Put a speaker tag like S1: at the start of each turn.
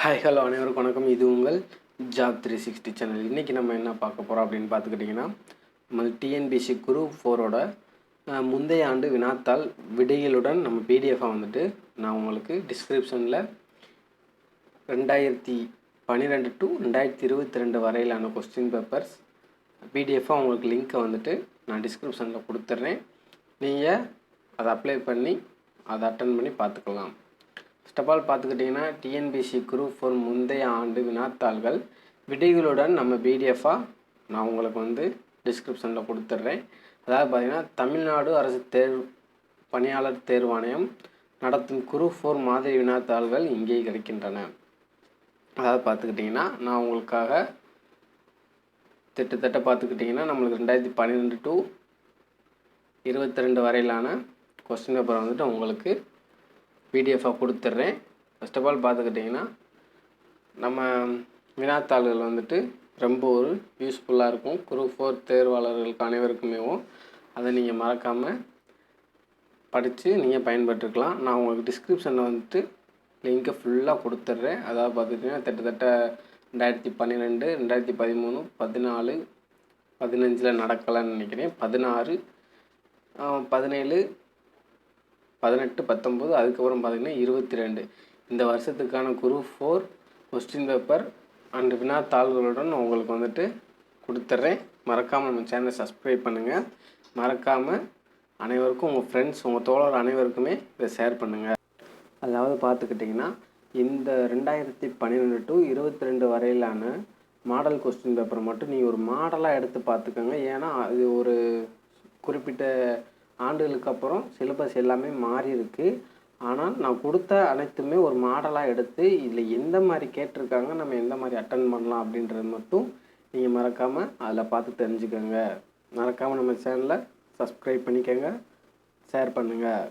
S1: Hi hello அனைவருக்கும் வணக்கம். இது உங்கள் ஜாப் 360 சேனல். இன்றைக்கி நம்ம என்ன பார்க்க போகிறோம் அப்படின்னு பார்த்துக்கிட்டிங்கன்னா, நம்ம டிஎன்பிஎஸ்சி குரூப் 4ஓட முந்தைய ஆண்டு வினாத்தாள் விடைகளுடன் நம்ம பிடிஎஃபாக வந்துட்டு நான் உங்களுக்கு டிஸ்கிரிப்ஷனில் 2012 டு 2022 வரையிலான கொஸ்டின் பேப்பர்ஸ் பிடிஎஃபாக உங்களுக்கு லிங்க்கை வந்துட்டு நான் டிஸ்கிரிப்ஷனில் கொடுத்துட்றேன். நீங்கள் அதை அப்ளை பண்ணி அதை அட்டன் பண்ணி பார்த்துக்கலாம். ஃபர்ஸ்ட் ஆஃப் ஆல் பார்த்துக்கிட்டிங்கன்னா, டிஎன்பிஎஸ்சி குரூப் 4 முந்தைய ஆண்டு வினாத்தாள்கள் விடைகளுடன் நம்ம பிடிஎஃபாக நான் உங்களுக்கு டிஸ்கிரிப்ஷனில் கொடுத்துட்றேன். அதாவது பார்த்திங்கன்னா, தமிழ்நாடு அரசு பணியாளர் தேர்வாணையம் நடத்தும் குரூப் 4 மாதிரி வினாத்தாள்கள் இங்கே கிடைக்கின்றன. அதாவது பார்த்துக்கிட்டிங்கன்னா, நான் உங்களுக்காக திட்டத்தட்ட பார்த்துக்கிட்டிங்கன்னா நம்மளுக்கு 2012 டு 2022 வரையிலான கொஸ்டின் பேப்பரை உங்களுக்கு பிடிஎஃபாக கொடுத்துட்றேன். ஃபர்ஸ்ட் ஆஃப் ஆல் பார்த்துக்கிட்டிங்கன்னா, நம்ம வினாத்தாள்கள் ரொம்ப ஒரு யூஸ்ஃபுல்லாக இருக்கும். குரூப் 4 தேர்வாளர்களுக்கு அனைவருக்குமே அதை நீங்கள் மறக்காமல் படித்து நீங்கள் பயன்பட்டுருக்கலாம். நான் உங்களுக்கு டிஸ்கிரிப்ஷனில் லிங்கை ஃபுல்லாக கொடுத்துட்றேன். அதாவது பார்த்துக்கிட்டிங்கன்னா, கிட்டத்தட்ட 2012, 2013, 14, 15 நடக்கலைன்னு நினைக்கிறேன். 16, 17, 18, 19 அதுக்கப்புறம் பார்த்திங்கன்னா 22 இந்த வருஷத்துக்கான குரூப் 4 கொஸ்டின் பேப்பர் அண்டு வினாத்தாள்களுடன் உங்களுக்கு கொடுத்துட்றேன். மறக்காமல் நம்ம சேனலை சப்ஸ்கிரைப் பண்ணுங்கள். மறக்காமல் அனைவருக்கும் உங்கள் ஃப்ரெண்ட்ஸ் உங்கள் தோழர் அனைவருக்குமே இதை ஷேர் பண்ணுங்கள். அதாவது பார்த்துக்கிட்டிங்கன்னா, இந்த 2012 டு 22 வரையிலான மாடல் கொஸ்டின் பேப்பரை மட்டும் நீங்கள் ஒரு மாடலாக எடுத்து பார்த்துக்கோங்க. ஏன்னா அது ஒரு குறிப்பிட்ட ஆண்டுகளுக்கு அப்புறம் சிலபஸ் எல்லாமே மாறி இருக்குது. ஆனால் நான் கொடுத்த அனைத்துமே ஒரு மாடலாக எடுத்து இதில் எந்த மாதிரி கேட்டிருக்காங்க, நம்ம எந்த மாதிரி அட்டன் பண்ணலாம் அப்படின்றது மட்டும் நீங்கள் மறக்காமல் அதில் பார்த்து தெரிஞ்சுக்கோங்க. மறக்காமல் நம்ம சேனலை சப்ஸ்கிரைப் பண்ணிக்கோங்க, ஷேர் பண்ணுங்கள்.